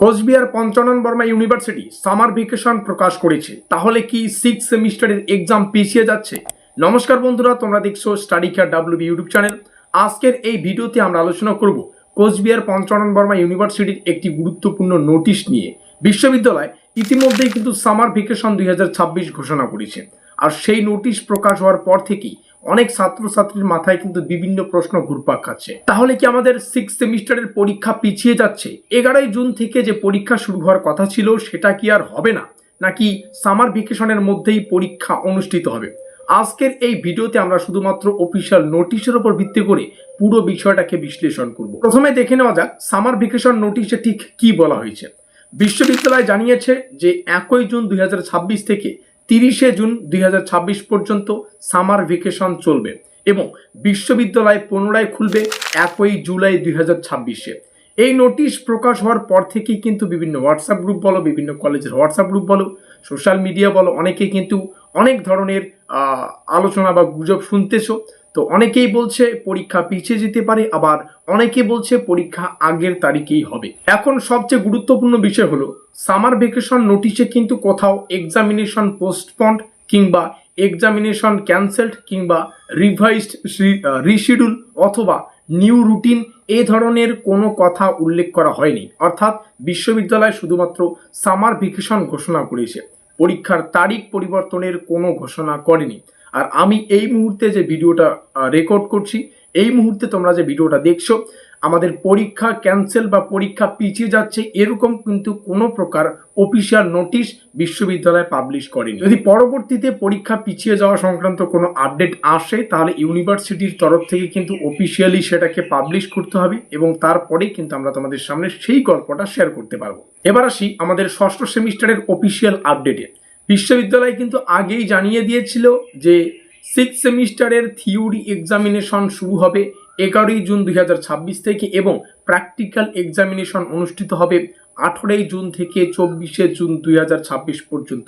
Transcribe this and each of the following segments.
Cooch Behar Panchanan Barma university summer vacation প্রকাশ করেছে। তাহলে কি 6 সেমিস্টারের এক্সাম পিছিয়ে যাচ্ছে? নমস্কার বন্ধুরা, তোমরা দেখছো study care WB YouTube channel. আজকের এই ভিডিওতে আমরা আলোচনা করব কোচবিহার পঞ্চানন বর্মা ইউনিভার্সিটির একটি গুরুত্বপূর্ণ নোটিশ নিয়ে। বিশ্ববিদ্যালয় ইতিমধ্যেই কিন্তু সামার ভ্যাকেশন 2026 ঘোষণা করেছে। আর সেই নোটিশ প্রকাশ হওয়ার পর থেকেই অনেক ছাত্রছাত্রীর মাথায় কিন্তু বিভিন্ন প্রশ্ন ঘুরপাক খাচ্ছে। তাহলে কি আমাদের 6 সেমিস্টারের পরীক্ষা পিছিয়ে যাচ্ছে? 11 জুন থেকে যে পরীক্ষা শুরু হওয়ার কথা ছিল সেটা কি আর হবে না, নাকি সামার ভ্যাকেশনের মধ্যেই পরীক্ষা অনুষ্ঠিত হবে? আজকের এই ভিডিওতে আমরা শুধুমাত্র অফিসিয়াল নোটিশের উপর ভিত্তি করে পুরো বিষয়টাকে বিশ্লেষণ করব। প্রথমে দেখে নেওয়া যাক সামার ভ্যাকেশন নোটিশে ঠিক কি বলা হয়েছে। বিশ্ববিদ্যালয় জানিয়েছে যে 1 জুন 2026 থেকে 30 জুন 2026 পর্যন্ত সামার ভ্যাকেশন চলবে এবং বিশ্ববিদ্যালয় পুনরায় খুলবে 1 জুলাই 2026-এ। এই নোটিশ প্রকাশ হওয়ার পর থেকেই কিন্তু বিভিন্ন হোয়াটসঅ্যাপ গ্রুপ বলো, বিভিন্ন কলেজের হোয়াটসঅ্যাপ গ্রুপ বলো, সোশ্যাল মিডিয়া বলো, অনেকেই কিন্তু অনেক ধরনের আলোচনা বা গুজব শুনতেছো। তো অনেকেই বলছে পরীক্ষা পিছিয়ে যেতে পারে, আবার অনেকে বলছে পরীক্ষা আগের তারিখেই হবে। এখন সবচেয়ে গুরুত্বপূর্ণ বিষয় হলো সামার ভ্যাকেশন নোটিশে কিন্তু কোথাও এক্সামিনেশন পোস্টপন্ড কিংবা এক্সামিনেশন ক্যান্সেলড কিংবা রিভাইজড রিশিডিউল অথবা নিউ রুটিন এ ধরনের কোনো কথা উল্লেখ করা হয়নি। অর্থাৎ বিশ্ববিদ্যালয় শুধুমাত্র সামার ভ্যাকেশন ঘোষণা করেছে, পরীক্ষার তারিখ পরিবর্তনের কোনো ঘোষণা করেনি। আর আমি এই মুহূর্তে যে ভিডিওটা রেকর্ড করছি, এই মুহূর্তে তোমরা যে ভিডিওটা দেখছো, আমাদের পরীক্ষা ক্যান্সেল বা পরীক্ষা পিছিয়ে যাচ্ছে এরকম কিন্তু কোনো প্রকার অফিসিয়াল নোটিশ বিশ্ববিদ্যালয় পাবলিশ করেনি। যদি পরবর্তীতে পরীক্ষা পিছিয়ে যাওয়া সংক্রান্ত কোনো আপডেট আসে তাহলে ইউনিভার্সিটির তরফ থেকে কিন্তু অফিসিয়ালি সেটাকে পাবলিশ করতে হবে এবং তারপরেই কিন্তু আমরা তোমাদের সামনে সেই গল্পটা শেয়ার করতে পারবো। এবার আসি আমাদের ষষ্ঠ সেমিস্টারের অফিসিয়াল আপডেটে। বিশ্ববিদ্যালয় কিন্তু আগেই জানিয়ে দিয়েছিল যে 6 সেমিস্টারের থিওরি এক্সামিনেশন শুরু হবে 11 জুন 2026 থেকে এবং প্র্যাকটিক্যাল এক্সামিনেশন অনুষ্ঠিত হবে 18 জুন থেকে 24 জুন 2026 পর্যন্ত।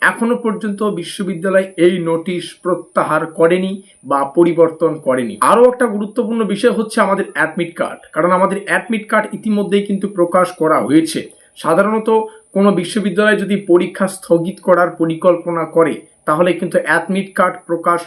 এখনো পর্যন্ত বিশ্ববিদ্যালয় এই নোটিশ প্রত্যাহার করেনি বা পরিবর্তন করেনি। আরও একটা গুরুত্বপূর্ণ বিষয় হচ্ছে আমাদের অ্যাডমিট কার্ড, কারণ আমাদের অ্যাডমিট কার্ড ইতিমধ্যেই কিন্তু প্রকাশ করা হয়েছে। সাধারণত কোনো বিশ্ববিদ্যালয় যদি পরীক্ষা স্থগিত করার পরিকল্পনা করে তাহলে কিন্তু অ্যাডমিট কার্ড প্রকাশ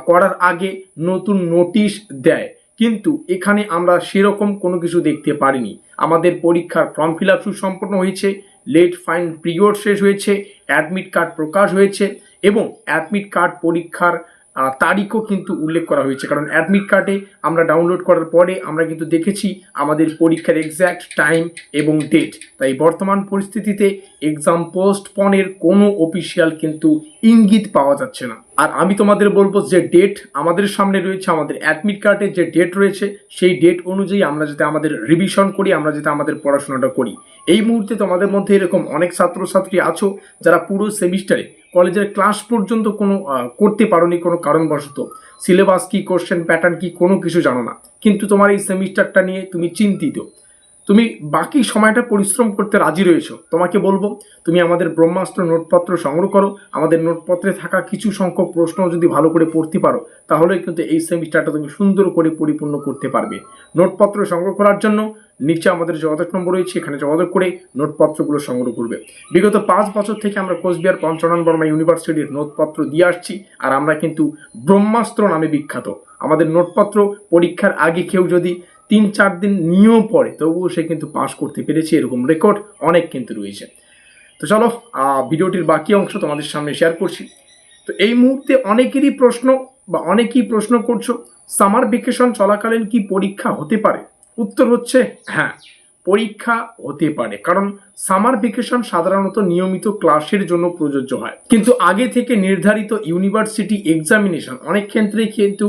করার আগে নতুন নোটিশ দেয়, কিন্তু এখানে আমরা সেরকম কোনো কিছু দেখতে পারিনি। আমাদের পরীক্ষার ফর্ম ফিল আপ সুসম্পন্ন হয়েছে, লেট ফাইন পিরিয়ড শেষ হয়েছে, অ্যাডমিট কার্ড প্রকাশ হয়েছে এবং অ্যাডমিট কার্ড পরীক্ষার তারিখও কিন্তু উল্লেখ করা হয়েছে। কারণ অ্যাডমিট কার্ডে আমরা ডাউনলোড করার পরে আমরা কিন্তু দেখেছি আমাদের পরীক্ষার এক্স্যাক্ট টাইম এবং ডেট। তাই বর্তমান পরিস্থিতিতে এক্সাম পোস্টপনের কোনো অফিসিয়াল কিন্তু ইঙ্গিত পাওয়া যাচ্ছে না। আর আমি তোমাদের বলবো যে ডেট আমাদের সামনে রয়েছে, আমাদের অ্যাডমিট কার্ডে যে ডেট রয়েছে সেই ডেট অনুযায়ী আমরা যাতে আমাদের রিভিশন করি, আমরা যাতে আমাদের পড়াশোনাটা করি। এই মুহূর্তে তোমাদের মধ্যে এরকম অনেক ছাত্রছাত্রী আছো যারা পুরো সেমিস্টারে কলেজের ক্লাস পর্যন্ত কোনো করতে পারোনি কোনো কারণবশত। সিলেবাস কি, কোশ্চেন প্যাটার্ন কি, কোনো কিছু জানো না, কিন্তু তোমার এই সেমিস্টারটা নিয়ে তুমি চিন্তিত, তুমি বাকি সময়টা পরিশ্রম করতে রাজি রয়েছো। তোমাকে বলবো তুমি আমাদের ব্রহ্মাস্ত্র নোটপত্র সংগ্রহ করো। আমাদের নোটপত্রে থাকা কিছু সংখ্যক প্রশ্ন যদি ভালো করে পড়তে পারো তাহলে কিন্তু এই সেমিস্টারটা তুমি সুন্দর করে পরিপূর্ণ করতে পারবে। নোটপত্র সংগ্রহ করার জন্য নিচে আমাদের যোগাযোগ নম্বর রয়েছে, এখানে যোগাযোগ করে নোটপত্রগুলো সংগ্রহ করবে। বিগত 5 বছর থেকে আমরা কোচবিহার পঞ্চানন বর্মা ইউনিভার্সিটির নোটপত্র দিয়ে আসছি, আর আমরা কিন্তু ব্রহ্মাস্ত্র নামে বিখ্যাত। আমাদের নোটপত্র পরীক্ষার আগে কেউ যদি 3-4 দিন নিয়েও পড়ে তবুও সে কিন্তু পাস করতে পেরেছে, এরকম রেকর্ড অনেক কিন্তু রয়েছে। তো চলো ভিডিওটির বাকি অংশ তোমাদের সামনে শেয়ার করছি। তো এই মুহূর্তে অনেকেরই প্রশ্ন বা অনেকেই প্রশ্ন করছো সামার ভ্যাকেশন চলাকালীন কি পরীক্ষা হতে পারে? উত্তর হচ্ছে হ্যাঁ, পরীক্ষা হতে পারে। কারণ সামার ভ্যাকেশন সাধারণত নিয়মিত ক্লাসের জন্য প্রযোজ্য হয়, কিন্তু আগে থেকে নির্ধারিত ইউনিভার্সিটি এক্সামিনেশন অনেক ক্ষেত্রেই কিন্তু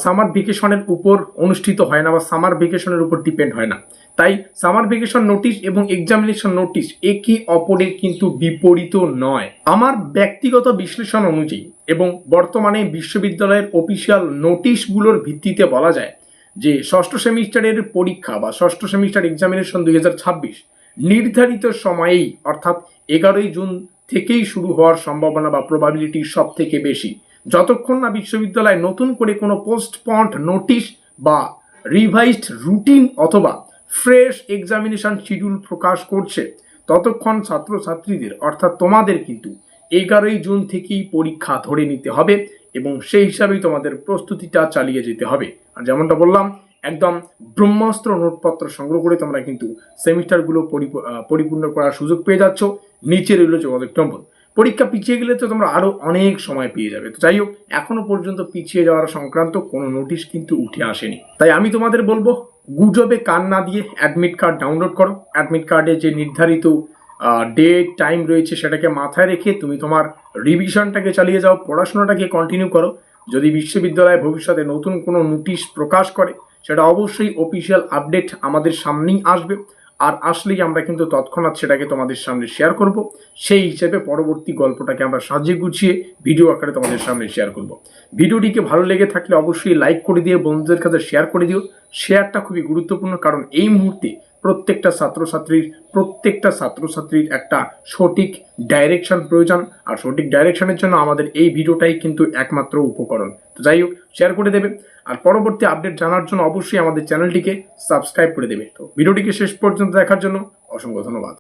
সামার ভ্যাকেশনের উপর অনুষ্ঠিত হয় না বা সামার ভ্যাকেশনের উপর ডিপেন্ড হয় না। তাই সামার ভ্যাকেশন নোটিশ এবং এক্সামিনেশন নোটিশ একে অপরের কিন্তু বিপরীত নয়। আমার ব্যক্তিগত বিশ্লেষণ অনুযায়ী এবং বর্তমানে বিশ্ববিদ্যালয়ের অফিসিয়াল নোটিশগুলোর ভিত্তিতে বলা যায় যে ষষ্ঠ সেমিস্টারের পরীক্ষা বা ষষ্ঠ সেমিস্টার এক্সামিনেশন 2026 নির্ধারিত সময়েই অর্থাৎ 11 জুন থেকেই শুরু হওয়ার সম্ভাবনা বা প্রবাবিলিটি সব থেকে বেশি, যতক্ষণ না বিশ্ববিদ্যালয় নতুন করে কোনো পোস্টপন্ড নোটিশ বা রিভাইজড রুটিন অথবা ফ্রেশ এক্সামিনেশন শিডিউল প্রকাশ করছে, ততক্ষণ ছাত্রছাত্রীদের অর্থাৎ তোমাদের কিন্তু 11ই জুন থেকেই পরীক্ষা ধরে নিতে হবে এবং সেই হিসাবেই তোমাদের প্রস্তুতিটা চালিয়ে যেতে হবে। আর যেমনটা বললাম, একদম ব্রহ্মাস্ত্র নোটপত্র সংগ্রহ করে তোমরা কিন্তু সেমিস্টারগুলো পরিপূর্ণ করার সুযোগ পেয়ে যাচ্ছ। নিচে রইল যোগাযোগ নম্বর। পরীক্ষা পিছিয়ে গেলে তো তোমরা আরো অনেক সময় পেয়ে যাবে। তো যাই হোক, এখনো পর্যন্ত পিছিয়ে যাওয়ার সংক্রান্ত কোনো নোটিশ কিন্তু উঠে আসেনি। তাই আমি তোমাদের বলবো, গুজবে কান না দিয়ে অ্যাডমিট কার্ড ডাউনলোড করো। অ্যাডমিট কার্ডে যে নির্ধারিত ডেট টাইম রয়েছে সেটাকে মাথায় রেখে তুমি তোমার রিভিশনটাকে চালিয়ে যাও, পড়াশোনাটাকে কন্টিনিউ করো। যদি বিশ্ববিদ্যালয় ভবিষ্যতে নতুন কোনো নোটিশ প্রকাশ করে, সেটা অবশ্যই অফিসিয়াল আপডেট আমাদের সামনেই আসবে। আর আসলেই আমরা কিন্তু তৎক্ষণাৎ সেটাকে তোমাদের সামনে শেয়ার করব। সেই হিসেবে পরবর্তী গল্পটাকে আমরা সাজিয়ে গুছিয়ে ভিডিও আকারে তোমাদের সামনে শেয়ার করব। ভিডিওটিকে ভালো লেগে থাকলে অবশ্যই লাইক করে দিয়ে বন্ধুদের কাছে শেয়ার করে দিও। শেয়ারটা খুবই গুরুত্বপূর্ণ, কারণ এই মুহূর্তে প্রত্যেকটা ছাত্রছাত্রীর একটা সঠিক ডাইরেকশন প্রয়োজন। আর সঠিক ডাইরেকশনের জন্য আমাদের এই ভিডিওটাই কিন্তু একমাত্র উপকরণ। তো যাই হোক, শেয়ার করে দেবে। আর পরবর্তী আপডেট জানার জন্য অবশ্যই আমাদের চ্যানেলটিকে সাবস্ক্রাইব করে দেবে। তো ভিডিওটিকে শেষ পর্যন্ত দেখার জন্য অসংখ্য ধন্যবাদ।